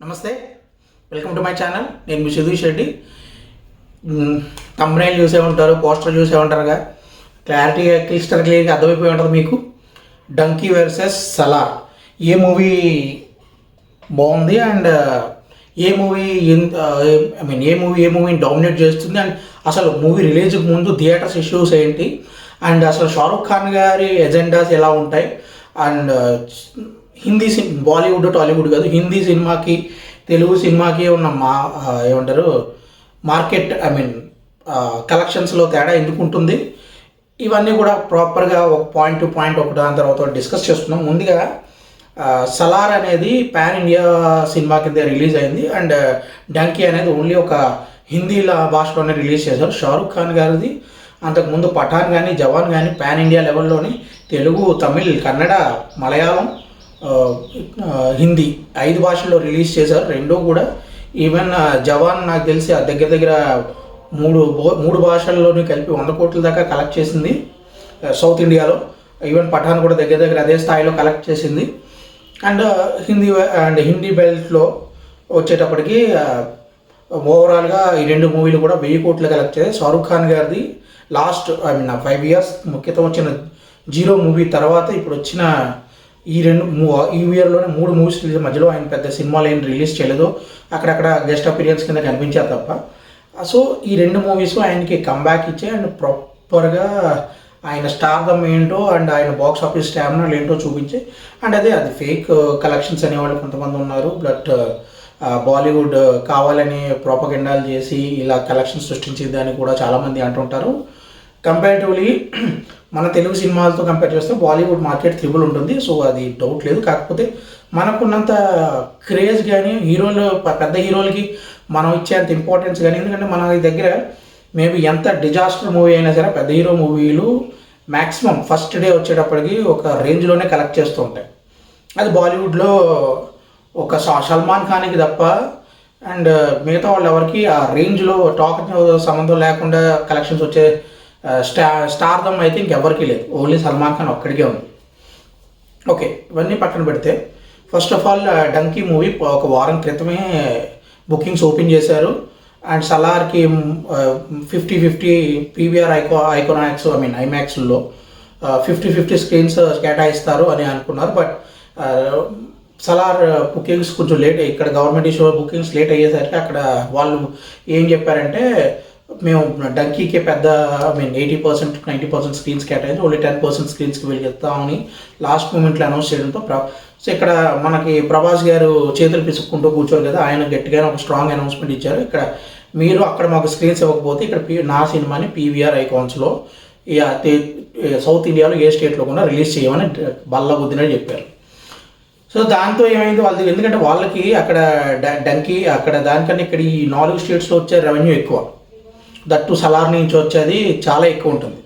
నమస్తే, welcome to my channel. నేను మీ Sudheesh Reddy. Thumbnail చూసే ఉంటారు, పోస్టర్ చూసే ఉంటారుగా, క్లారిటీగా క్లియర్గా అర్థమైపోయి ఉంటుంది మీకు. డంకీ వర్సెస్ సలార్ ఏ మూవీ బాగుంది అండ్ ఏ మూవీ ఏ మూవీని డామినేట్ చేస్తుంది అండ్ అసలు మూవీ రిలీజ్కి ముందు థియేటర్స్ ఇష్యూస్ ఏంటి అండ్ అసలు షారుఖ్ ఖాన్ గారి ఎజెండాస్ ఎలా ఉంటాయి అండ్ బాలీవుడ్ టాలీవుడ్ కాదు, హిందీ సినిమాకి తెలుగు సినిమాకి ఉన్న ఏమంటారు మార్కెట్ కలెక్షన్స్లో తేడా ఎందుకు ఉంటుంది, ఇవన్నీ కూడా ప్రాపర్గా ఒక పాయింట్ టు పాయింట్ ఒక దాని తర్వాత డిస్కస్ చేస్తున్నాం. ముందుగా సలార్ అనేది పాన్ ఇండియా సినిమా కింద రిలీజ్ అయింది అండ్ డంకీ అనేది ఓన్లీ ఒక హిందీ భాషలోనే రిలీజ్ చేశారు. షారుఖ్ ఖాన్ గారిది అంతకుముందు పఠాన్ కానీ జవాన్ కానీ పాన్ ఇండియా లెవెల్లోని తెలుగు, తమిళ్, కన్నడ, మలయాళం, హిందీ 5 భాషల్లో రిలీజ్ చేశారు. రెండూ కూడా ఈవెన్ జవాన్ నాకు తెలిసి దగ్గర దగ్గర మూడు భాషల్లోని కలిపి 100 కోట్ల దాకా కలెక్ట్ చేసింది సౌత్ ఇండియాలో. ఈవెన్ పఠాన్ కూడా దగ్గర దగ్గర అదే స్థాయిలో కలెక్ట్ చేసింది. అండ్ హిందీ బెల్ట్లో వచ్చేటప్పటికి ఓవరాల్గా ఈ 2 మూవీలు కూడా 1000 కోట్లు కలెక్ట్ చేశాయి. షారుఖ్ ఖాన్ గారిది లాస్ట్ 5 ఇయర్స్ క్రితం వచ్చిన 0 మూవీ తర్వాత ఇప్పుడు వచ్చిన ఈ ఇయర్లోనే 3 మూవీస్ రిలీజ్, మధ్యలో ఆయన పెద్ద సినిమాలు ఏం రిలీజ్ చేయలేదు, అక్కడక్కడ గెస్ట్ అపీరియన్స్ కింద కనిపించారు తప్ప. సో ఈ 2 మూవీస్ ఆయనకి కంబ్యాక్ ఇచ్చే అండ్ ప్రాపర్గా ఆయన స్టార్డమ్ ఏంటో అండ్ ఆయన బాక్స్ ఆఫీస్ స్టామినాలు ఏంటో చూపించి అండ్ అది ఫేక్ కలెక్షన్స్ అనేవాళ్ళు కొంతమంది ఉన్నారు. బట్ బాలీవుడ్ కావాలని ప్రోపగెండాలు చేసి ఇలా కలెక్షన్స్ సృష్టించేదని కూడా చాలామంది అంటుంటారు. కంపారిటివ్లీ మన తెలుగు సినిమాలతో కంపేర్ చేస్తే బాలీవుడ్ మార్కెట్ త్రిబుల్ ఉంటుంది. సో అది డౌట్ లేదు. కాకపోతే మనకున్నంత క్రేజ్ కానీ పెద్ద హీరోలకి మనం ఇచ్చేంత ఇంపార్టెన్స్ కానీ, ఎందుకంటే మన దగ్గర మేబీ ఎంత డిజాస్టర్ మూవీ అయినా సరే పెద్ద హీరో మూవీలు మ్యాక్సిమం ఫస్ట్ డే వచ్చేటప్పటికి ఒక రేంజ్లోనే కలెక్ట్ చేస్తూ ఉంటాయి. అది బాలీవుడ్లో ఒక సల్మాన్ ఖాన్కి తప్ప అండ్ మిగతా వాళ్ళు ఎవరికి ఆ రేంజ్లో టాక్ సంబంధం లేకుండా కలెక్షన్స్ వచ్చే స్టార్డమ్ అయితే ఇంకెవరికి లేదు, ఓన్లీ సల్మాన్ ఖాన్ ఒక్కడికే ఉంది. ఓకే, ఇవన్నీ పక్కన పెడితే first of all donkey movie ఒక వారం క్రితమే బుకింగ్స్ ఓపెన్ చేశారు అండ్ సలార్కి 50-50 పీవీఆర్ ఐకానాక్స్ ఐమాక్స్లో 50-50 స్క్రీన్స్ కేటాయిస్తారు అని అనుకున్నారు. బట్ సలార్ బుకింగ్స్ కొంచెం లేట్, ఇక్కడ గవర్నమెంట్ ఇష్యూ బుకింగ్స్ లేట్ అయ్యేసరికి అక్కడ వాళ్ళు ఏం చెప్పారంటే మేము డంకీకి పెద్ద 80% 90% స్క్రీన్స్ కేటాయించి ఓన్లీ 10% స్క్రీన్స్కి వెళ్తామని లాస్ట్ మూమెంట్లో అనౌన్స్ చేయడంతో సో ఇక్కడ మనకి ప్రభాస్ గారు చేతులు పిసుక్కుంటూ కూర్చోరు కదా, ఆయన గట్టిగానే ఒక స్ట్రాంగ్ అనౌన్స్మెంట్ ఇచ్చారు. ఇక్కడ మీరు అక్కడ మాకు స్క్రీన్స్ ఇవ్వకపోతే ఇక్కడ నా సినిమాని పీవీఆర్ ఐకాన్స్లో సౌత్ ఇండియాలో ఏ స్టేట్లో కూడా రిలీజ్ చేయమని బల్ల బుద్ధినట్టు చెప్పారు. సో దాంతో ఏమైంది వాళ్ళది, ఎందుకంటే వాళ్ళకి అక్కడ డంకీ అక్కడ దానికన్నా ఇక్కడ ఈ 4 స్టేట్స్లో వచ్చే రెవెన్యూ ఎక్కువ, దట్టు సలార్ నుంచి వచ్చేది చాలా ఎక్కువ ఉంటుంది.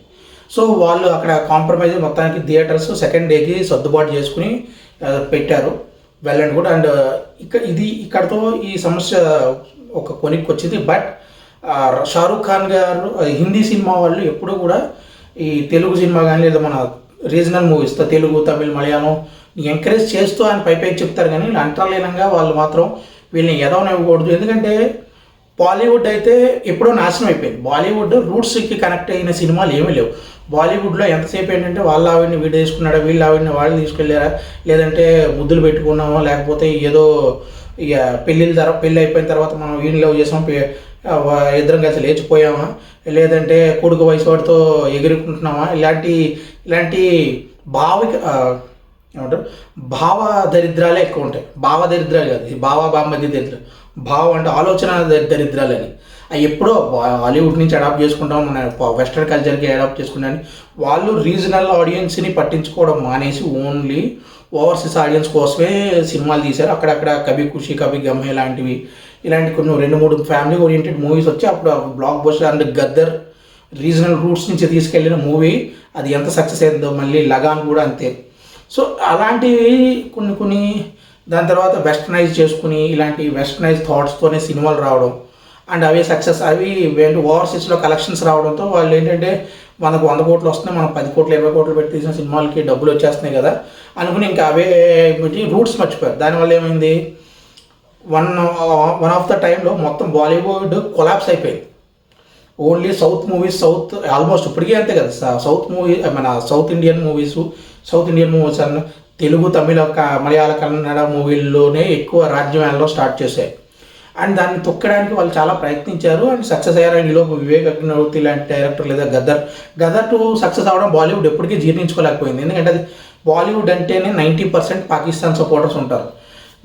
సో వాళ్ళు అక్కడ కాంప్రమైజ్ మొత్తానికి థియేటర్స్ సెకండ్ డేకి సర్దుబాటు చేసుకుని పెట్టారు, వెళ్ళండి కూడా. అండ్ ఇక్కడతో ఈ సమస్య ఒక కొనికి వచ్చింది. బట్ షారుఖ్ ఖాన్ గారు హిందీ సినిమా వాళ్ళు ఎప్పుడూ కూడా ఈ తెలుగు సినిమా కానీ లేదా మన regional movies Telugu, Tamil, Malayalam encourage చేస్తూ ఆయన పైపైకి చెప్తారు కానీ అంతర్లీనంగా వాళ్ళు మాత్రం వీళ్ళని ఎదవనివ్వకూడదు. ఎందుకంటే బాలీవుడ్ అయితే ఎప్పుడో నాశనం అయిపోయింది. బాలీవుడ్ రూట్స్కి కనెక్ట్ అయిన సినిమాలు ఏమీ లేవు. బాలీవుడ్లో ఎంతసేపు ఏంటంటే వాళ్ళ ఆవిడని వీడు తీసుకున్నాడా, వీళ్ళ ఆవిడని వాళ్ళు తీసుకెళ్ళారా, లేదంటే ముద్దులు పెట్టుకున్నామా, లేకపోతే ఏదో ఇక పెళ్ళి అయిపోయిన తర్వాత మనం వీడిని లవ్ చేసాం, ఇద్దరం కలిసి లేచిపోయామా, లేదంటే కొడుకు వయసు వాడితో ఎగురుకుంటున్నామా, ఇలాంటి ఏమంటారు భావ దరిద్రాలే ఎక్కువ ఉంటాయి. భావ దరిద్రాలు కాదు, ఇది బామధ్య దరిద్రం. భావం అంటే ఆలోచన దరిద్రాలని అవి ఎప్పుడో హాలీవుడ్ నుంచి అడాప్ట్ చేసుకుంటాం, మన వెస్ట్రన్ కల్చర్కి అడాప్ట్ చేసుకుంటామని వాళ్ళు రీజనల్ ఆడియన్స్ని పట్టించుకోవడం మానేసి ఓన్లీ ఓవర్సీస్ ఆడియన్స్ కోసమే సినిమాలు తీశారు. అక్కడక్కడ కభీ ఖుషీ కభీ గమ్ ఇలాంటి కొన్ని 2-3 ఫ్యామిలీ ఓరియంటెడ్ మూవీస్ వచ్చి అప్పుడు block buster and Gaddar regional roots నుంచి తీసుకెళ్ళిన మూవీ అది ఎంత సక్సెస్ అయిందో, మళ్ళీ లగాన్ కూడా అంతే. సో అలాంటివి కొన్ని దాని తర్వాత వెస్టర్నైజ్ చేసుకుని ఇలాంటి వెస్టర్నైజ్ థాట్స్తోనే సినిమాలు రావడం అండ్ అవే సక్సెస్, అవి ఓవర్సీస్లో కలెక్షన్స్ రావడంతో వాళ్ళు ఏంటంటే మనకు 100 కోట్లు వస్తున్నాయి, మనం 10 కోట్లు 20 కోట్లు పెట్టి తీసిన సినిమాలకి డబ్బులు వచ్చేస్తున్నాయి కదా అనుకుని ఇంకా అవే రూట్స్ మర్చిపోయారు. దానివల్ల ఏమైంది, వన్ వన్ ఆఫ్ ద టైంలో మొత్తం బాలీవుడ్ కొలాప్స్ అయిపోయింది. Only south movies, south almost ఇప్పటికీ అంతే కదా, సౌత్ మూవీ మన సౌత్ ఇండియన్ మూవీస్ అన్న తెలుగు, తమిళ, మలయాళ, కన్నడ మూవీల్లోనే ఎక్కువ రాజ్యం స్టార్ట్ చేశాయి. అండ్ దాన్ని తొక్కడానికి వాళ్ళు చాలా ప్రయత్నించారు అండ్ సక్సెస్ అయ్యారు. అండ్ ఈలోపు వివేక్ అగ్నిహోత్రి లాంటి డైరెక్టర్ లేదా గదర్ టు సక్సెస్ అవ్వడం బాలీవుడ్ ఎప్పటికీ జీర్ణించుకోలేకపోయింది. ఎందుకంటే అది బాలీవుడ్ అంటేనే 90% పాకిస్తాన్ సపోర్టర్స్ ఉంటారు.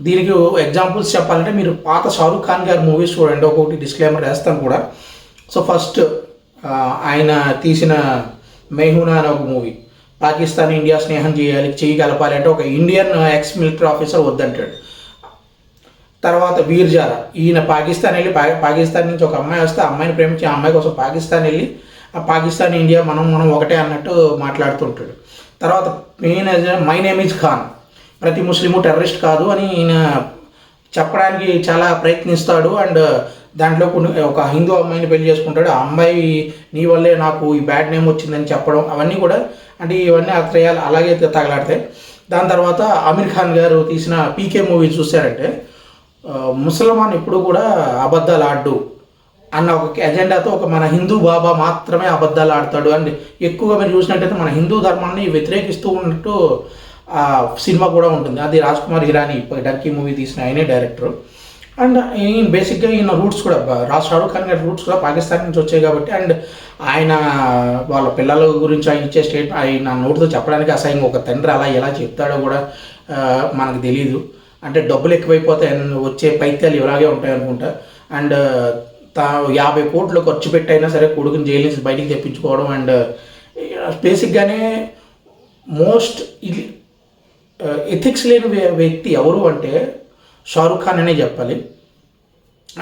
దీనికి ఎగ్జాంపుల్స్ చెప్పాలంటే మీరు పాత షారూఖ్ ఖాన్ గారి మూవీస్ చూడండి, ఒకటి డిస్క్లైమర్ వేస్తాను కూడా. సో ఫస్ట్ ఆయన తీసిన మెహూనా అనే ఒక మూవీ, పాకిస్తాన్ ఇండియా స్నేహం చెయ్యి కలపాలి అంటే ఒక ఇండియన్ ఎక్స్ మిలిటరీ ఆఫీసర్ వద్దంటాడు. తర్వాత వీర్ జారా, ఈయన పాకిస్తాన్ వెళ్ళి పాకిస్తాన్ నుంచి ఒక అమ్మాయి వస్తే ఆ అమ్మాయిని ప్రేమించి ఆ అమ్మాయి కోసం పాకిస్తాన్ వెళ్ళి ఆ పాకిస్తాన్ ఇండియా మనం ఒకటే అన్నట్టు మాట్లాడుతుంటాడు. తర్వాత main my name is Khan, ప్రతి ముస్లిము టెర్రరిస్ట్ కాదు అని ఈయన చెప్పడానికి చాలా ప్రయత్నిస్తాడు. అండ్ దాంట్లో ఒక హిందూ అమ్మాయిని పెళ్లి చేసుకుంటాడు. ఆ అమ్మాయి నీ వల్లే నాకు ఈ బ్యాడ్ నేమ్ వచ్చిందని చెప్పడం, అవన్నీ కూడా అంటే ఇవన్నీ అత్రయాలు అలాగే తగలాడతాయి. దాని తర్వాత ఆమిర్ ఖాన్ గారు తీసిన పీకే మూవీ చూశారంటే ముసల్మాన్ ఎప్పుడు కూడా అబద్ధాలు ఆడు అన్న ఒక ఎజెండాతో ఒక మన హిందూ బాబా మాత్రమే అబద్ధాలు ఆడతాడు. అండ్ ఎక్కువగా మీరు చూసినట్టయితే మన హిందూ ధర్మాన్ని వ్యతిరేకిస్తూ ఉన్నట్టు సినిమా కూడా ఉంటుంది. అది రాజ్ కుమార్ హిరానీ డర్కీ మూవీ తీసిన ఆయనే డైరెక్టర్. అండ్ ఈయన బేసిక్గా ఈయన రూట్స్ కూడా షారూఖ్ ఖాన్ గారి రూట్స్ కూడా పాకిస్తాన్ నుంచి వచ్చాయి కాబట్టి, అండ్ ఆయన వాళ్ళ పిల్లల గురించి ఆయన ఇచ్చే స్టేట్ ఆయన నోటితో చెప్పడానికి అసహ్యంగా ఒక తండ్రి అలా ఎలా చెప్తాడో కూడా మనకు తెలియదు. అంటే డబ్బులు ఎక్కువైపోతే వచ్చే పైత్యాలు ఇలాగే ఉంటాయి అనుకుంటా. అండ్ 50 కోట్లు ఖర్చు పెట్టైనా సరే కొడుకుని జైలు నుంచి బయటికి తెప్పించుకోవడం. అండ్ బేసిక్గానే మోస్ట్ ఇది ఎథిక్స్ లేని వ్యక్తి ఎవరు అంటే షారూఖ్ ఖాన్ అనే చెప్పాలి.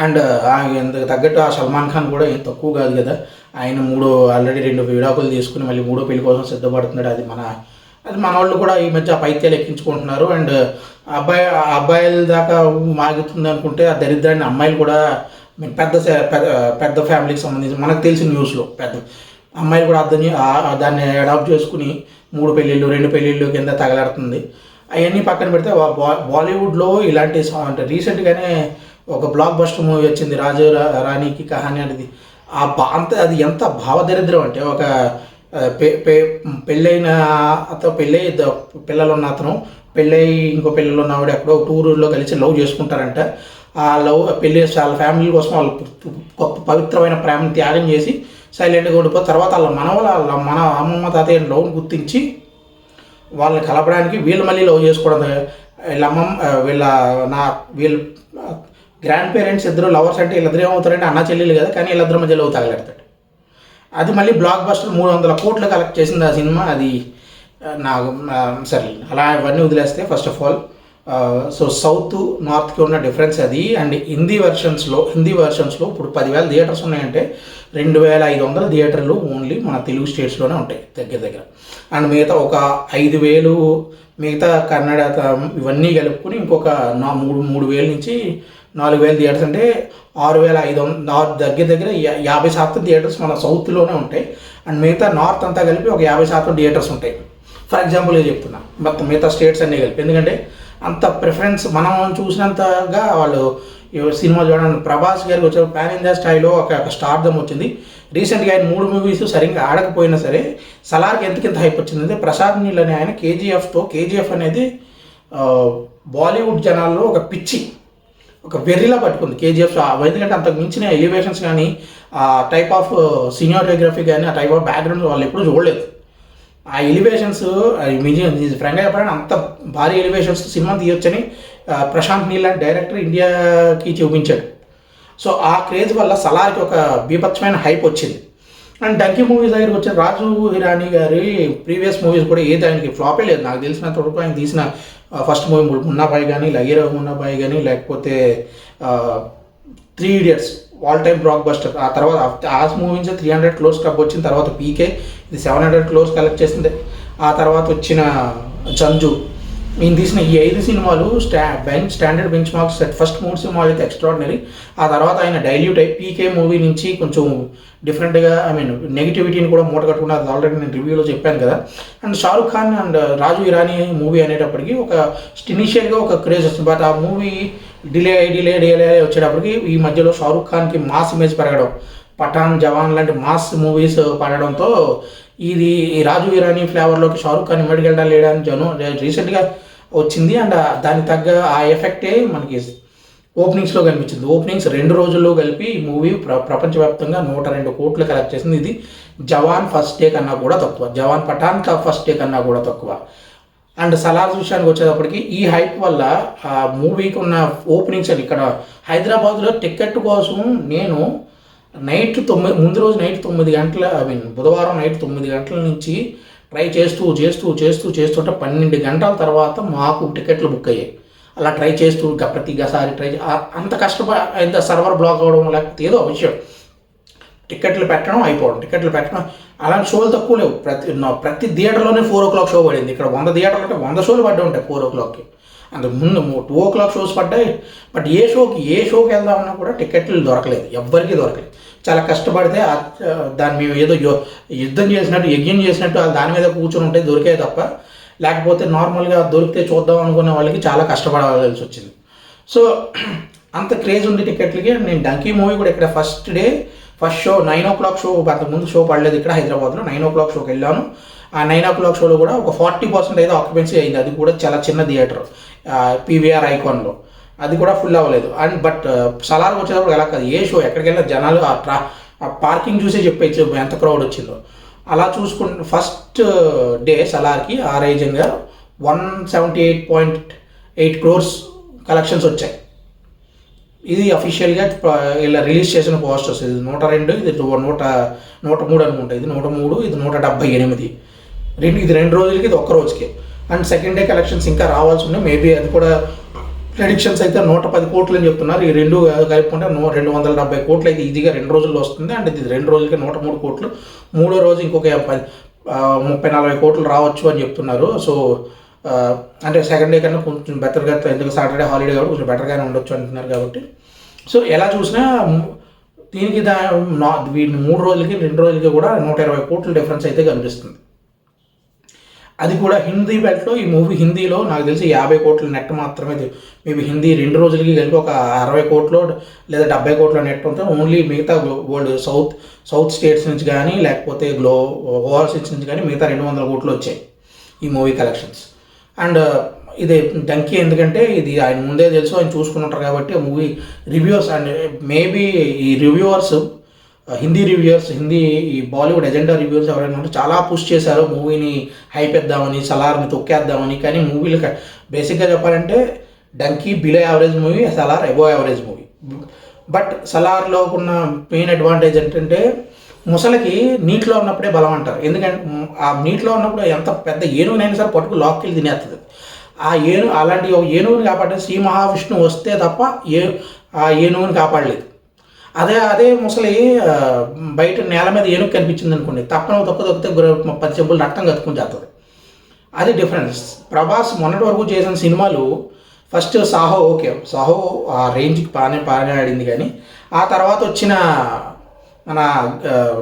అండ్ ఇందుకు తగ్గట్టు ఆ సల్మాన్ ఖాన్ కూడా ఏం తక్కువ కాదు కదా. ఆయన ఆల్రెడీ 2 విడాకులు తీసుకుని మళ్ళీ 3వ పెళ్లి కోసం సిద్ధపడుతున్నాడు. అది మన వాళ్ళు కూడా ఈ మధ్య పైత్యాలు ఎక్కించుకుంటున్నారు. అండ్ అబ్బాయిల దాకా మాగుతుంది అనుకుంటే ఆ దరిద్రాన్ని అమ్మాయిలు కూడా పెద్ద ఫ్యామిలీకి సంబంధించి మనకు తెలిసిన న్యూస్లో పెద్ద అమ్మాయిలు కూడా దాన్ని అడాప్ట్ చేసుకుని 3 పెళ్ళిళ్ళు 2 పెళ్ళిళ్ళు కింద తగలాడుతుంది. అవన్నీ పక్కన పెడితే బాలీవుడ్లో ఇలాంటి అంటే రీసెంట్గానే ఒక బ్లాక్ బస్టర్ మూవీ వచ్చింది, రాజు రాణికి కహాని అనేది. అది ఎంత భావదరిద్రం అంటే ఒక పెళ్ళైన అతను పిల్లలు ఉన్న అతను ఇంకో పిల్లలు ఉన్నవాడు ఎక్కడో టూర్లో కలిసి లవ్ చేసుకుంటారంట. ఆ లవ్ పెళ్ళి వాళ్ళ ఫ్యామిలీ కోసం వాళ్ళు గొప్ప పవిత్రమైన ప్రేమను త్యాగం చేసి సైలెంట్గా ఉండిపోయి తర్వాత మన అమ్మమ్మ తాతయ్య లవ్ని గుర్తించి వాళ్ళని కలపడానికి వీళ్ళు మళ్ళీ లవ్ చేసుకోవడం. వీళ్ళ గ్రాండ్ పేరెంట్స్ ఇద్దరు లవర్స్ అంటే వీళ్ళిద్దరు ఏమవుతారంటే అన్న చెల్లెలు కదా, కానీ వీళ్ళిద్దరి మధ్య లవ్ తగలెడతాడు. అది మళ్ళీ బ్లాక్ బస్టర్ 300 కోట్లు కలెక్ట్ చేసింది ఆ సినిమా. అది నాకు సరే అలా ఇవన్నీ వదిలేస్తే first of all so south నార్త్కి ఉన్న డిఫరెన్స్ అది. అండ్ హిందీ వెర్షన్స్లో ఇప్పుడు 10,000 థియేటర్స్ ఉన్నాయంటే 2,500 థియేటర్లు ఓన్లీ మన తెలుగు స్టేట్స్లోనే ఉంటాయి దగ్గర. అండ్ మిగతా ఒక 5,000 మిగతా కన్నడ ఇవన్నీ కలుపుకొని ఇంకొక 3,000 నుంచి 4,000 థియేటర్స్ అంటే 6,500 దగ్గర 50% థియేటర్స్ మన సౌత్లోనే ఉంటాయి. అండ్ మిగతా నార్త్ అంతా కలిపి ఒక 50% థియేటర్స్ ఉంటాయి. ఫర్ ఎగ్జాంపుల్గా చెప్తున్నా, మొత్తం మిగతా స్టేట్స్ అన్నీ కలిపి. ఎందుకంటే అంత ప్రిఫరెన్స్ మనం చూసినంతగా వాళ్ళు సినిమా చూడండి. ప్రభాస్ గారికి వచ్చే పాన్ ఇండియా స్థాయిలో ఒక స్టార్డమ్ వచ్చింది. రీసెంట్గా ఆయన 3 మూవీస్ సరిగ్గా ఆడకపోయినా సరే సలార్కి ఎంతకింత హైప్ వచ్చిందంటే ప్రసాద్ నీల్ అనే ఆయన కేజీఎఫ్ అనేది బాలీవుడ్ జనాల్లో ఒక పిచ్చి ఒక వెర్రిలా పట్టుకుంది కేజీఎఫ్. ఎందుకంటే అంతకు మించిన ఎలివేషన్స్ కానీ ఆ టైప్ ఆఫ్ సినిమాటోగ్రఫీ కానీ ఆ టైప్ ఆఫ్ బ్యాక్గ్రౌండ్ వాళ్ళు ఎప్పుడూ చూడలేదు. ఆ ఎలివేషన్స్ ఫ్రాంక్గా చెప్పాలని అంత భారీ ఎలివేషన్స్ సినిమా తీయొచ్చని ప్రశాంత్ నీల్ లాంటి డైరెక్టర్ ఇండియాకి చూపించాడు. సో ఆ క్రేజ్ వల్ల సలార్కి ఒక బీభత్సమైన హైప్ వచ్చింది. అండ్ డంకీ మూవీస్ దగ్గరికి వచ్చిన రాజు హిరానీ గారి ప్రీవియస్ మూవీస్ కూడా ఏది ఆయనకి ఫ్లాపే లేదు నాకు తెలిసినంత వరకు. ఆయన తీసిన ఫస్ట్ మూవీ మున్నాబాయి కానీ, లగీరా మున్నాబాయి కానీ, లేకపోతే 3 Idiots all time block buster. ఆ తర్వాత ఆ మూవీ నుంచి 300 crores క్లబ్ వచ్చిన తర్వాత పీకే ఇది 700 crores కలెక్ట్ చేసింది. ఆ తర్వాత వచ్చిన జంజు, ఈయన తీసిన ఈ 5 సినిమాలు standard bench marks set. First 3 సినిమాలు అయితే ఎక్స్ట్రాడినరీ. ఆ తర్వాత ఆయన డైల్యూట్ అయ్యి పీకే మూవీ నుంచి కొంచెం డిఫరెంట్గా నెగిటివిటీని కూడా మూట కట్టుకున్నారు. అది ఆల్రెడీ నేను రివ్యూలో చెప్పాను కదా. And Shah Rukh Khan and Raju Irani movie అనేటప్పటికీ ఒక ఇనిషియల్గా ఒక క్రేజ్ వస్తుంది. బట్ ఆ మూవీ డిలే వచ్చేటప్పటికి ఈ మధ్యలో షారూఖ్ ఖాన్కి మాస్ ఇమేజ్ పెరగడం, పఠాన్, జవాన్ లాంటి మాస్ మూవీస్ పడడంతో ఇది ఈ రాజు వీరాని ఫ్లేవర్లోకి షారూఖ్ ఖాన్ ఇమ్మడికి వెళ్ళడం లేదని రీసెంట్గా వచ్చింది. అండ్ దానికి తగ్గ ఆ ఎఫెక్టే మనకి ఓపెనింగ్స్లో కనిపించింది. ఓపెనింగ్స్ 2 రోజుల్లో కలిపి ఈ మూవీ ప్రపంచవ్యాప్తంగా 102 కోట్లు కలెక్ట్ చేసింది. ఇది జవాన్ ఫస్ట్ డే కన్నా కూడా తక్కువ, జవాన్ పఠాన్ ఫస్ట్ డే కన్నా కూడా తక్కువ. అండ్ సలార్ విషయానికి వచ్చేటప్పటికి ఈ హైప్ వల్ల ఆ మూవీకి ఉన్న ఓపెనింగ్స్ అని ఇక్కడ హైదరాబాద్లో టికెట్ కోసం నేను ముందు రోజు నైట్ 9 గంటల బుధవారం నైట్ 9 గంటల నుంచి ట్రై చేస్తుంటే 12 గంటల తర్వాత మాకు టికెట్లు బుక్ అయ్యాయి. అలా ట్రై చేస్తూ ప్రతిసారి అంత ఎంత సర్వర్ బ్లాక్ అవ్వడం లేకపోతే ఏదో విషయం, టికెట్లు పెట్టడం అలాంటి షోలు తక్కువ లేవు. ప్రతి థియేటర్లోనే 4 o'clock షో పడింది. ఇక్కడ 100 థియేటర్లు అంటే 100 షోలు పడ్డా ఉంటాయి 4 o'clockకి. అంతకు ముందు 2 o'clock షోస్ పడ్డాయి. బట్ ఏ షోకి వెళ్దామన్నా కూడా టికెట్లు దొరకలేదు, ఎవ్వరికీ దొరకలేదు. చాలా కష్టపడితే దాన్ని మేము ఏదో యుద్ధం చేసినట్టు యజ్ఞం చేసినట్టు దాని మీద కూర్చొని ఉంటే దొరికాయి తప్ప, లేకపోతే నార్మల్గా దొరికితే చూద్దాం అనుకునే వాళ్ళకి చాలా కష్టపడాల్సి వచ్చింది. సో అంత క్రేజ్ ఉంది టికెట్లకి. నేను డంకీ మూవీ కూడా ఇక్కడ ఫస్ట్ షో 9 o'clock షో, అంతకుముందు షో పడలేదు ఇక్కడ హైదరాబాద్లో. 9 o'clock షోకి వెళ్ళాను. ఆ 9 o'clock షోలో కూడా ఒక 40% అయితే ఆక్యుపెన్సీ అయింది. అది కూడా చాలా చిన్న థియేటర్, పీవీఆర్ ఐకాన్లో. అది కూడా ఫుల్ అవ్వలేదు. అండ్ బట్ సలార్కి వచ్చేటప్పుడు ఎలా కాదు, ఏ షో ఎక్కడికి వెళ్ళినా జనాలు ఆ పార్కింగ్ చూసే చెప్పేచ్చు ఎంత క్రౌడ్ వచ్చిందో. అలా చూసుకుంటే ఫస్ట్ డే సలార్కి ఆరేజంగా 178.8 crores కలెక్షన్స్ వచ్చాయి. ఇది అఫీషియల్గా ఇలా రిలీజ్ చేసిన పోస్టర్స్. ఇది 102, ఇది 103 అనుకుంటా. ఇది 103, ఇది 178. ఇది 2 రోజులకి, ఇది 1 రోజుకి. అండ్ సెకండ్ డే కలెక్షన్స్ ఇంకా రావాల్సి ఉన్నాయి. మేబీ అది కూడా ప్రెడిక్షన్స్ అయితే 110 కోట్లు అని చెప్తున్నారు. ఈ 2 కలుపుకుంటే 270 కోట్లు అయితే ఈజీగా 2 రోజుల్లో వస్తుంది. అంటే ఇది 2 రోజులకి 103 కోట్లు. 3వ రోజు ఇంకొక 30-40 కోట్లు రావచ్చు అని చెప్తున్నారు. సో అంటే సెకండ్ డే కన్నా కొంచెం బెటర్గా, ఎందుకు సాటర్డే హాలిడే కాబట్టి కొంచెం బెటర్గానే ఉండొచ్చు అంటున్నారు కాబట్టి. సో ఎలా చూసినా దీనికి వీటిని 3 రోజులకి 2 రోజులకి కూడా 120 కోట్ల డిఫరెన్స్ అయితే కనిపిస్తుంది. అది కూడా హిందీ బెల్ట్లో ఈ మూవీ హిందీలో నాకు తెలిసి 50 కోట్ల నెట్ మాత్రమే. మేబీ హిందీ 2 రోజులకి కలిపి ఒక 60 కోట్లు లేదా 70 కోట్ల నెట్ ఉంటే ఓన్లీ మిగతా వరల్డ్ సౌత్ స్టేట్స్ నుంచి కానీ లేకపోతే ఓవర్సీస్ నుంచి కానీ మిగతా 200 కోట్లు వచ్చాయి ఈ మూవీ కలెక్షన్స్. అండ్ ఇది డంకీ ఎందుకంటే ఇది ఆయన ముందే తెలుసు, ఆయన చూసుకుని కాబట్టి ఆ మూవీ రివ్యూవర్స్ అండ్ మేబీ ఈ రివ్యూవర్స్ హిందీ ఈ బాలీవుడ్ ఎజెండా రివ్యూవర్స్ ఎవరైనా ఉంటే చాలా పుష్ చేశారు మూవీని హైపెద్దామని, సలార్ని తొక్కేద్దామని. కానీ మూవీలు బేసిక్గా చెప్పాలంటే Dunki below average movie, Salaar above average movie. But సలార్లో ఉన్న మెయిన్ అడ్వాంటేజ్ ఏంటంటే ముసలికి నీటిలో ఉన్నప్పుడే బలం అంటారు. ఎందుకంటే ఆ నీటిలో ఉన్నప్పుడు ఎంత పెద్ద ఏనుగునైనా సరే పట్టుకు లాక్కెళ్ళి తినేస్తుంది. అలాంటి ఏనుగుని కాపాడే శ్రీ మహావిష్ణువు వస్తే తప్ప ఆ ఏనుగుని కాపాడలేదు. అదే ముసలి బయట నేల మీద ఏనుగు కనిపించింది అనుకోండి, తొక్కితే 10 చెంబులు రక్తం కట్టుకుని చేస్తుంది. అది డిఫరెన్స్. ప్రభాస్ మొన్నటి వరకు చేసిన సినిమాలు ఫస్ట్ సాహో ఆ రేంజ్కి బాగానే ఆడింది. కానీ ఆ తర్వాత వచ్చిన మన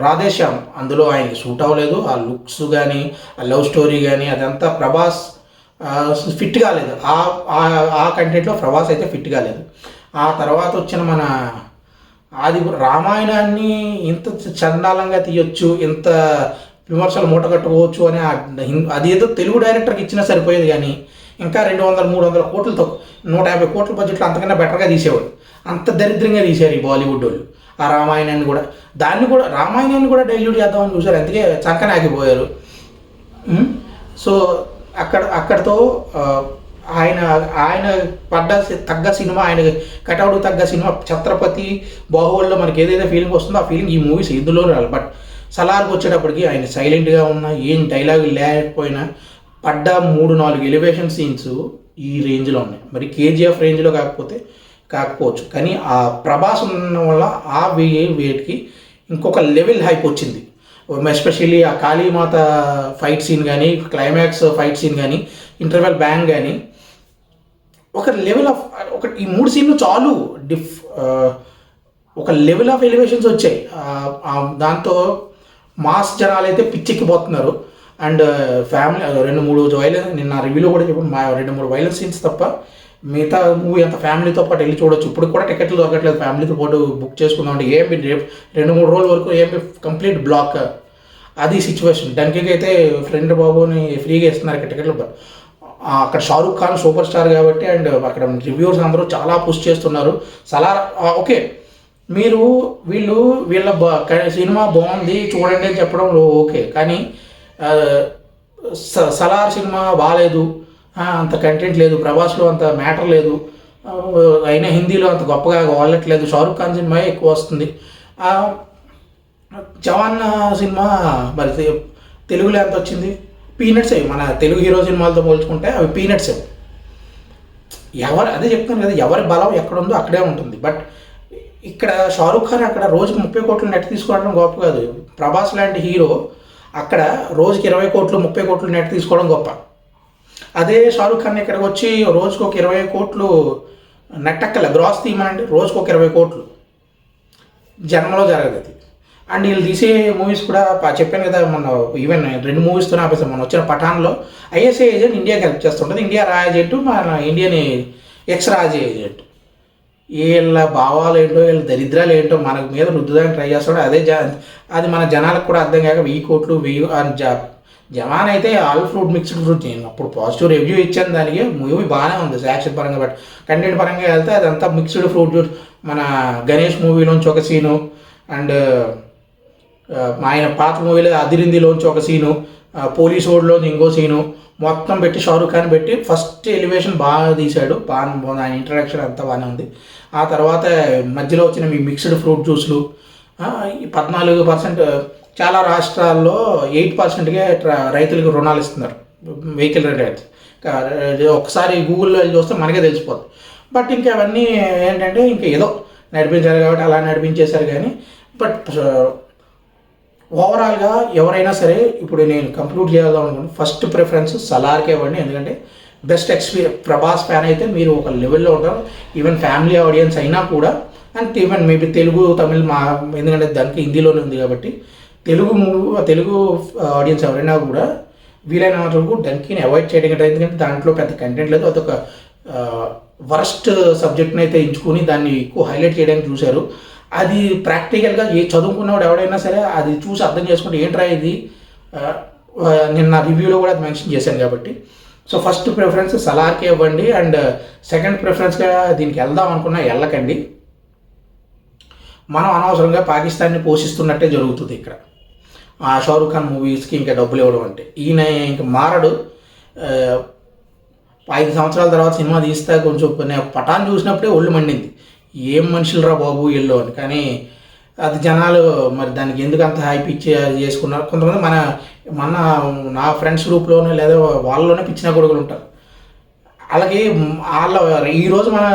రాధేశ్యామ్ అందులో ఆయనకి సూట్ అవ్వలేదు. ఆ లుక్స్ కానీ ఆ లవ్ స్టోరీ కానీ అదంతా ప్రభాస్ ఫిట్ కాలేదు. ఆ కంటెంట్లో ప్రభాస్ అయితే ఫిట్ కాలేదు. ఆ తర్వాత వచ్చిన మన ఆది రామాయణాన్ని ఇంత చండాలంగా తీయొచ్చు, ఇంత విమర్శలు మూట కట్టుకోవచ్చు అని అది ఏదో తెలుగు డైరెక్టర్కి ఇచ్చినా సరిపోయేది. కానీ ఇంకా 200-300 కోట్లతో 150 కోట్ల బడ్జెట్లో అంతకన్నా బెటర్గా తీసేవాడు. అంత దరిద్రంగా తీశారు ఈ బాలీవుడ్ వాళ్ళు ఆ రామాయణాన్ని కూడా. రామాయణాన్ని కూడా డైల్యూట్ చేద్దామని చూశారు, అందుకే చంకన ఆగిపోయారు. సో అక్కడతో ఆయన తగ్గ సినిమా, ఆయన కటౌట్ తగ్గ సినిమా ఛత్రపతి, బాహుబలిలో మనకి ఏదైతే ఫీలింగ్ వస్తుందో ఆ ఫీలింగ్ ఈ మూవీస్ ఇందులో రాలి. బట్ సలార్కి వచ్చేటప్పటికి ఆయన సైలెంట్గా ఉన్నా, ఏం డైలాగ్ లేకపోయినా పడ్డ 3-4 ఎలివేషన్ సీన్స్ ఈ రేంజ్లో ఉన్నాయి. మరి కేజీఎఫ్ రేంజ్లో కాకపోవచ్చు, కానీ ఆ ప్రభాస్ ఉన్న వల్ల ఆ వేటికి ఇంకొక లెవెల్ హైప్ వచ్చింది. ఎస్పెషల్లీ ఆ కాళీమాత ఫైట్ సీన్ కానీ, క్లైమాక్స్ ఫైట్ సీన్ కానీ, ఇంటర్వెల్ బ్యాంగ్ కానీ ఒక లెవెల్ ఆఫ్ ఈ 3 సీన్లు చాలు ఒక లెవెల్ ఆఫ్ ఎలివేషన్స్ వచ్చాయి. దాంతో మాస్ జనాలు అయితే పిచ్చెక్కిపోతున్నారు. అండ్ ఫ్యామిలీ 2-3 వైలెన్స్, నిన్న రివ్యూలో కూడా చెప్పాను, 2-3 వైలెన్స్ సీన్స్ తప్ప మిగతా మూవీ అంత ఫ్యామిలీతో పాటు వెళ్ళి చూడొచ్చు. ఇప్పుడు కూడా టికెట్లు దొరకట్లేదు ఫ్యామిలీతో పాటు బుక్ చేసుకుందాం అంటే ఏమి రేపు 2-3 రోజుల వరకు ఏమి కంప్లీట్ బ్లాక్. అది సిచ్యువేషన్. డంకీకి అయితే ఫ్రెండ్ బాబుని ఫ్రీగా ఇస్తున్నారు టికెట్లు. అక్కడ షారూఖ్ ఖాన్ సూపర్ స్టార్ కాబట్టి అండ్ అక్కడ రివ్యూవర్స్ అందరూ చాలా పుష్ చేస్తున్నారు. సలార్ ఓకే, మీరు వీళ్ళ సినిమా బాగుంది చూడండి అని చెప్పడం ఓకే, కానీ సలార్ సినిమా బాగాలేదు, అంత కంటెంట్ లేదు, ప్రభాస్లో అంత మ్యాటర్ లేదు, అయినా హిందీలో అంత గొప్పగా వాళ్ళట్లేదు, షారూఖ్ ఖాన్ సినిమా ఎక్కువ వస్తుంది. జవాన్ సినిమా మరి తెలుగులో ఎంత వచ్చింది? పీనట్స్ అవి. మన తెలుగు హీరో సినిమాలతో పోల్చుకుంటే అవి పీనట్స్ అవి. అదే చెప్తాను కదా, ఎవరి బలం ఎక్కడుందో అక్కడే ఉంటుంది. బట్ ఇక్కడ షారూఖ్ ఖాన్ అక్కడ రోజుకి 30 కోట్లు నెట్ తీసుకోవడం గొప్ప కాదు. ప్రభాస్ లాంటి హీరో అక్కడ రోజుకి 20 కోట్లు 30 కోట్లు నెట్ తీసుకోవడం గొప్ప. అదే షారూఖ్ ఖాన్ ఇక్కడికి వచ్చి రోజుకు ఒక 20 కోట్లు నెట్ అక్కల గ్రాస్ తీయమనండి, రోజుకు ఒక 20 కోట్లు. జన్మలో జరగదు అది. అండ్ వీళ్ళు తీసే మూవీస్ కూడా చెప్పాను కదా, మొన్న ఈవెన్ 2 మూవీస్తో ఆపేసాం. మొన్న వచ్చిన పఠాన్లో ఐఎస్ఐ ఏజెంట్ ఇండియాకి హెల్ప్ చేస్తుంటుంది. ఇండియా రా ఏజెంట్, మన ఇండియన్ ఎక్స్ రాజే ఏజెంట్. వీళ్ళ భావాలు ఏంటో, వీళ్ళ దరిద్రాలు ఏంటో మనకు మీద రుద్దుదానికి ట్రై చేస్తాడు. అది మన జనాలకు కూడా అర్థం కాక 1000 కోట్లు జవాన్ అయితే ఆల్ ఫ్రూట్ మిక్స్డ్ ఫ్రూట్. నేను అప్పుడు పాజిటివ్ రివ్యూ ఇచ్చాను దానికి. మూవీ బాగానే ఉంది యాక్షన్ పరంగా, బట్ కంటెంట్ పరంగా వెళ్తే అదంతా మిక్స్డ్ ఫ్రూట్ జ్యూస్. మన గణేష్ మూవీలోంచి ఒక సీను అండ్ ఆయన పాత మూవీలో అదిరిందిలోంచి ఒక సీను, పోలీస్ ఓడ్లోంచి ఇంకో సీను మొత్తం పెట్టి షారూఖ్ ఖాన్ పెట్టి ఫస్ట్ ఎలివేషన్ బాగా తీశాడు. బాగా ఆయన ఇంట్రడక్షన్ అంతా బాగానే ఉంది. ఆ తర్వాత మధ్యలో వచ్చిన మీ మిక్స్డ్ ఫ్రూట్ జ్యూస్లు 14% చాలా రాష్ట్రాల్లో 8%కే రైతులకు రుణాలు ఇస్తున్నారు, వెహికల్ రేట్స్. ఒకసారి గూగుల్లో చూస్తే మనకే తెలిసిపోతుంది. బట్ ఇంకా అవన్నీ ఏంటంటే ఇంకా ఏదో నడిపించారు కాబట్టి అలా నడిపించేశారు. కానీ బట్ ఓవరాల్గా ఎవరైనా సరే ఇప్పుడు నేను కంక్లూడ్ చేయాలి అనుకుంటే ఫస్ట్ ప్రిఫరెన్స్ సలార్కే ఇవ్వండి. ఎందుకంటే బెస్ట్ ఎక్స్పీరియన్స్. ప్రభాస్ ఫ్యాన్ అయితే మీరు ఒక లెవెల్లో ఉంటారు. ఈవెన్ ఫ్యామిలీ ఆడియన్స్ అయినా కూడా, and even maybe Telugu Tamil ఎందుకంటే దానికి హిందీలోనే ఉంది కాబట్టి తెలుగు ఆడియన్స్ ఎవరైనా కూడా వీలైన వరకు డంకీని అవాయిడ్ చేయడం కంటే, ఎందుకంటే దాంట్లో పెద్ద కంటెంట్ లేదు. అదొక వరస్ట్ సబ్జెక్ట్ని అయితే ఎంచుకుని దాన్ని ఎక్కువ హైలైట్ చేయడానికి చూశారు. అది ప్రాక్టికల్గా చదువుకున్నవాడు ఎవడైనా సరే అది చూసి అర్థం చేసుకుంటే ఏంట్రా ఇది, నేను నా రివ్యూలో కూడా అది మెన్షన్ చేశాను కాబట్టి. సో ఫస్ట్ ప్రిఫరెన్స్ సలార్కే ఇవ్వండి. అండ్ సెకండ్ ప్రిఫరెన్స్గా దీనికి వెళ్దాం అనుకున్నా వెళ్ళకండి. మనం అనవసరంగా పాకిస్తాన్ని పోషిస్తున్నట్టే జరుగుతుంది ఇక్కడ షారూఖ్ ఖాన్ మూవీస్కి ఇంకా డబ్బులు ఇవ్వడం అంటే. ఈయన ఇంకా మారడు. 5 సంవత్సరాల తర్వాత సినిమా తీస్తే కొంచెం పఠాన్ చూసినప్పుడే ఒళ్ళు మండింది, ఏం మనుషులరా బాబు వీళ్ళు అని. కానీ అది జనాలు మరి దానికి ఎందుకు అంత హైప్ ఇచ్చి చేసుకున్నారు. కొంతమంది నా ఫ్రెండ్స్ గ్రూప్లోనే లేదా వాళ్ళలోనే పిచ్చిన కొడుకులు ఉంటారు. అలాగే ఈరోజు మన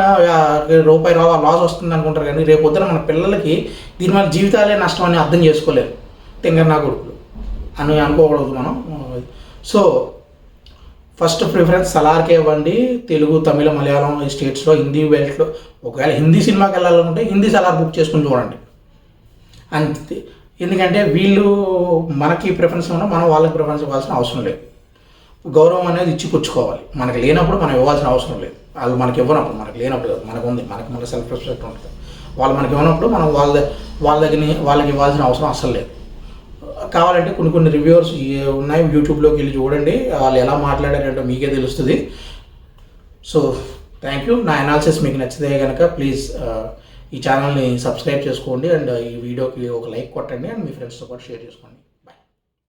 రూపాయి లాస్ వస్తుంది అనుకుంటారు, కానీ రేపు పొద్దున మన పిల్లలకి దీనివల్ల జీవితాలే నష్టం అని అర్థం చేసుకోలేరు తెంగన్నా కొడుకులు అని అనుకోకూడదు మనం. సో ఫస్ట్ ప్రిఫరెన్స్ సలార్కే ఇవ్వండి. తెలుగు తమిళ మలయాళం ఈ స్టేట్స్లో హిందీ బెల్ట్లో ఒకవేళ హిందీ సినిమాకి వెళ్ళాలనుకుంటే హిందీ సలార్ బుక్ చేసుకుని చూడండి అంతే. ఎందుకంటే వీళ్ళు మనకి ప్రిఫరెన్స్ ఉన్నా మనం వాళ్ళకి ప్రిఫరెన్స్ ఇవ్వాల్సిన అవసరం లేదు. గౌరవం అనేది ఇచ్చి పుచ్చుకోవాలి. మనకి లేనప్పుడు మనం ఇవ్వాల్సిన అవసరం లేదు. వాళ్ళు మనకి ఇవ్వనప్పుడు, మనకి లేనప్పుడు కాదు, మనకు ఉంది, మన సెల్ఫ్ రెస్పెక్ట్ ఉంటుంది. వాళ్ళు మనకి ఇవ్వనప్పుడు మనం వాళ్ళకి ఇవ్వాల్సిన అవసరం అసలు లేదు. కావాలంటే కొన్ని రివ్యూవర్స్ ఉన్నాయి, యూట్యూబ్లోకి వెళ్ళి చూడండి, వాళ్ళు ఎలా మాట్లాడారంటే మీకే తెలుస్తుంది. So thank you. నా అనాలిసిస్ మీకు నచ్చితే కనుక ప్లీజ్ ఈ ఛానల్ని సబ్స్క్రైబ్ చేసుకోండి అండ్ ఈ వీడియోకి ఒక లైక్ కొట్టండి అండ్ మీ ఫ్రెండ్స్తో పాటు షేర్ చేసుకోండి.